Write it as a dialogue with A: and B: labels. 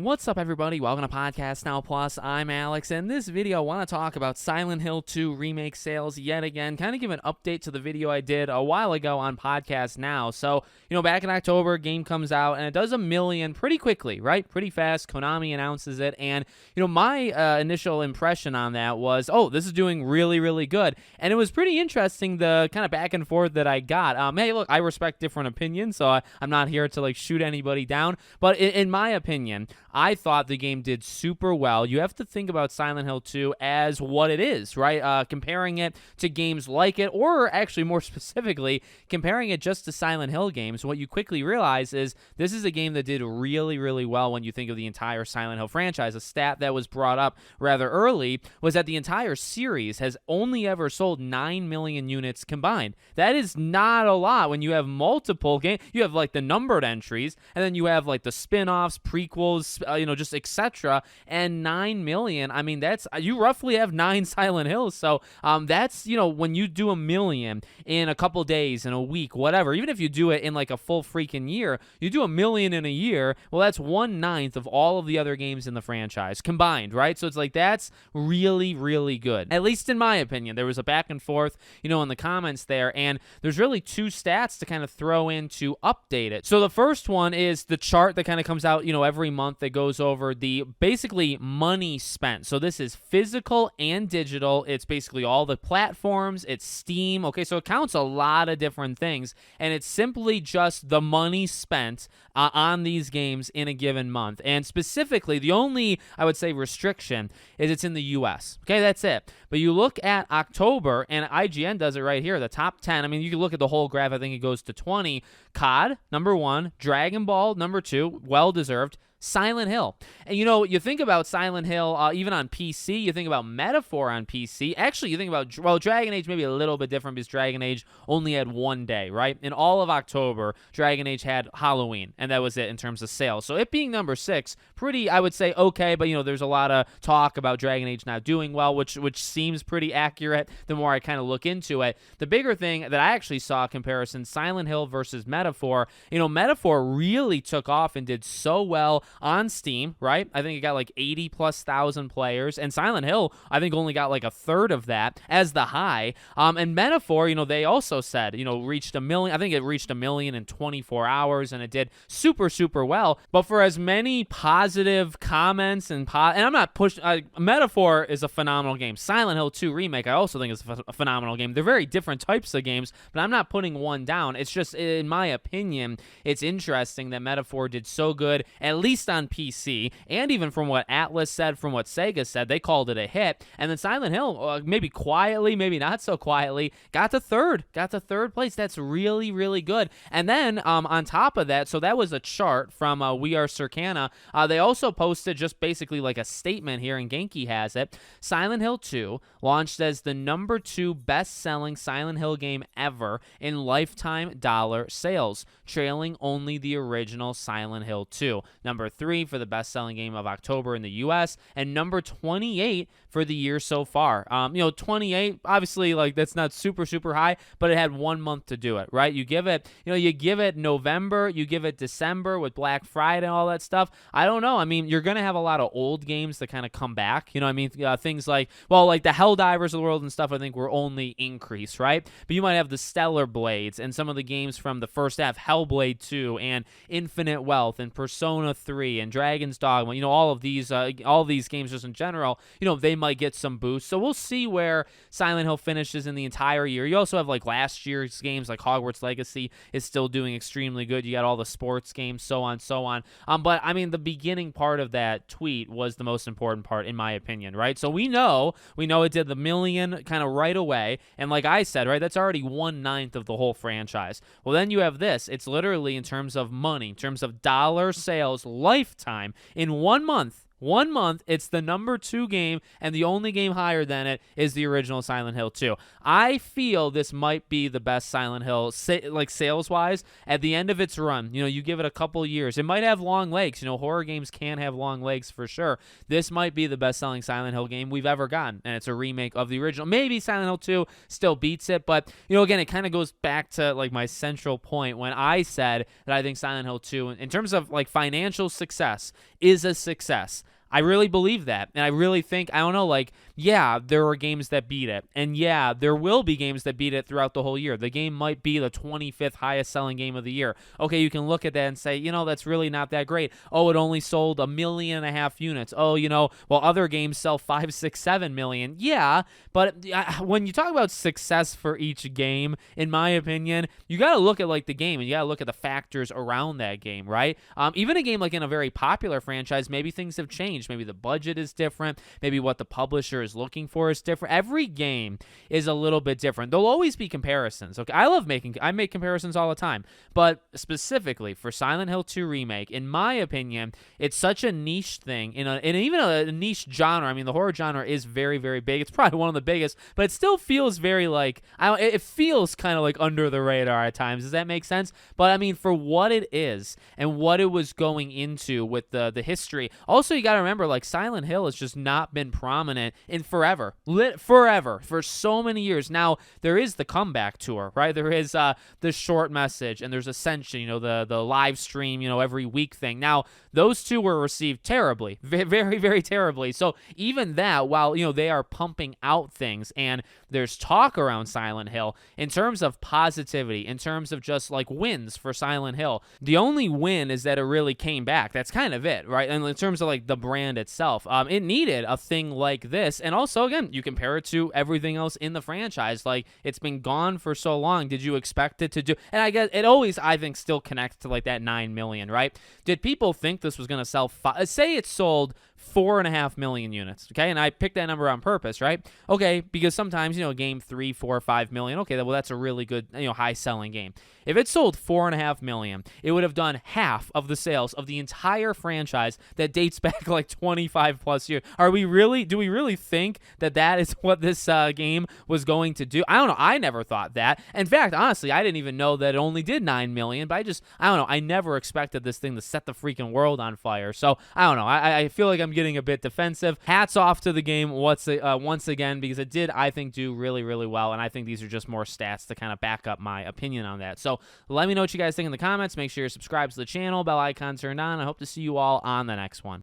A: What's up, everybody? Welcome to Podcast Now Plus. I'm Alex, and in this video, I want to talk about Silent Hill 2 Remake sales yet again, kind of give an update to the video I did a while ago on Podcast Now. So, back in October, game comes out, and it does 1 million pretty quickly, right? Pretty fast. Konami announces it, and, my initial impression on that was, oh, this is doing really, really good. And it was pretty interesting, the kind of back and forth that I got. Hey, look, I respect different opinions, so I'm not here to, shoot anybody down. But in my opinion, I thought the game did super well. You have to think about Silent Hill 2 as what it is, right? Comparing it to games like it, or actually more specifically, comparing it just to Silent Hill games, what you quickly realize is this is a game that did really, really well when you think of the entire Silent Hill franchise. A stat that was brought up rather early was that the entire series has only ever sold 9 million units combined. That is not a lot when you have multiple games. You have the numbered entries, and then you have the spin-offs, prequels, just etc. And 9 million, I mean, that's, you roughly have 9 Silent Hills. So that's, when you do 1 million in a couple days, in a week, whatever, even if you do it in a full freaking year, you do 1 million in a year, well, that's 1/9 of all of the other games in the franchise combined, right? So it's that's really, really good. At least in my opinion. There was a back and forth, in the comments there, and there's really 2 stats to kind of throw in to update it. So the first one is the chart that kind of comes out, every month that goes over the basically money spent. So this is physical and digital. It's basically all the platforms. It's Steam. Okay, so it counts a lot of different things, and it's simply just the money spent on these games in a given month. And specifically, the only, I would say, restriction is it's in the US. Okay, that's it. But you look at October, and IGN does it right here, the top 10. I mean, you can look at the whole graph. I think it goes to 20. COD, number 1. Dragon Ball, number 2. Well-deserved. Silent Hill. And you think about Silent Hill even on PC, you think about Metaphor on PC. Actually, you think about, well, Dragon Age maybe a little bit different because Dragon Age only had 1 day, right? In all of October, Dragon Age had Halloween, and that was it in terms of sales. So it being number 6, pretty, I would say, okay, but there's a lot of talk about Dragon Age not doing well, which seems pretty accurate the more I kind of look into it. The bigger thing that I actually saw a comparison, Silent Hill versus Metaphor, Metaphor really took off and did so well on Steam, right? I think it got 80,000+ players, and Silent Hill, I think, only got a third of that as the high. And Metaphor, they also said, reached 1 million. I think it reached 1 million in 24 hours, and it did super, super well. But for as many positive comments and I'm not pushing, Metaphor is a phenomenal game. Silent Hill 2 Remake, I also think is a phenomenal game. They're very different types of games, but I'm not putting one down. It's just, in my opinion, it's interesting that Metaphor did so good, at least on PC, and even from what Atlas said, from what Sega said, they called it a hit. And then Silent Hill, maybe quietly, maybe not so quietly, got to third place. That's really, really good. And then on top of that, so that was a chart from We Are Circana. They also posted just basically a statement here, and Genki has it. Silent Hill 2 launched as the number 2 best-selling Silent Hill game ever in lifetime dollar sales, trailing only the original Silent Hill 2. Number 3 for the best-selling game of October in the U.S., and number 28 for the year so far. 28, obviously, that's not super, super high, but it had 1 month to do it, right? You give it, you give it November, you give it December with Black Friday and all that stuff. I don't know. I mean, you're going to have a lot of old games that kind of come back. Things like the Helldivers of the world and stuff, I think were only increase, right? But you might have the Stellar Blades and some of the games from the first half, Hellblade 2 and Infinite Wealth and Persona 3 and Dragon's Dogma, all of these games just in general, they might get some boosts. So we'll see where Silent Hill finishes in the entire year. You also have last year's games, like Hogwarts Legacy is still doing extremely good. You got all the sports games, so on, so on. But I mean, the beginning part of that tweet was the most important part, in my opinion, right? So we know it did the 1 million kind of right away. And like I said, right, that's already 1/9 of the whole franchise. Well, then you have this. It's literally, in terms of money, in terms of dollar sales, lifetime, in 1 month, 1 month, it's the number 2 game, and the only game higher than it is the original Silent Hill 2. I feel this might be the best Silent Hill, like sales-wise, at the end of its run. You know, you give it a couple years. It might have long legs. You know, horror games can have long legs for sure. This might be the best-selling Silent Hill game we've ever gotten, and it's a remake of the original. Maybe Silent Hill 2 still beats it, but, you know, again, it kind of goes back to, like, my central point when I said that I think Silent Hill 2, in terms of, like, financial success, is a success. I really believe that, and I really think, I don't know, like, yeah, there are games that beat it, and yeah, there will be games that beat it throughout the whole year. The game might be the 25th highest selling game of the year. Okay, you can look at that and say, you know, that's really not that great. Oh, it only sold 1.5 million units. Oh, you know, well, other games sell 5, 6, 7 million. Yeah, but when you talk about success for each game, in my opinion, you got to look at, like, the game, and you got to look at the factors around that game, right? Even a game like in a very popular franchise, maybe things have changed. Maybe the budget is different. Maybe what the publisher is looking for is different. Every game is a little bit different. There'll always be comparisons. Okay, I make comparisons all the time, but specifically for Silent Hill 2 Remake, in my opinion, it's such a niche thing in even a niche genre. I mean, the horror genre is very, very big. It's probably one of the biggest, but it still feels very like it feels kind of like under the radar at times. Does that make sense? But I mean, for what it is and what it was going into with the history. Also, you got to remember, like, Silent Hill has just not been prominent in forever, for so many years. Now, there is the comeback tour, right? There is the short message, and there's Ascension, you know, the live stream, you know, every week thing. Now, those two were received terribly, very, very terribly. So even that, while, you know, they are pumping out things, and there's talk around Silent Hill, in terms of positivity, in terms of just, like, wins for Silent Hill, the only win is that it really came back. That's kind of it, right? And in terms of, like, the brand itself, it needed a thing like this. And also, again, you compare it to everything else in the franchise. Like, it's been gone for so long. Did you expect it to do? And I guess it always, I think, still connects to, like, that 9 million, right? Did people think this was going to sell say it sold 4.5 million units, okay? And I picked that number on purpose, right? Okay, because sometimes, you know, a game 3, 4, 5 million, okay, well, that's a really good, you know, high-selling game. If it sold 4.5 million, it would have done half of the sales of the entire franchise that dates back like 25 plus years. Do we really think that that is what this game was going to do? I don't know. I never thought that. In fact, honestly, I didn't even know that it only did 9 million, but I don't know. I never expected this thing to set the freaking world on fire. So I don't know. I feel like I'm getting a bit defensive. Hats off to the game once again, because it did, I think, do really, really well. And I think these are just more stats to kind of back up my opinion on that. So let me know what you guys think in the comments. Make sure you're subscribed to the channel, bell icon turned on. I hope to see you all on the next one.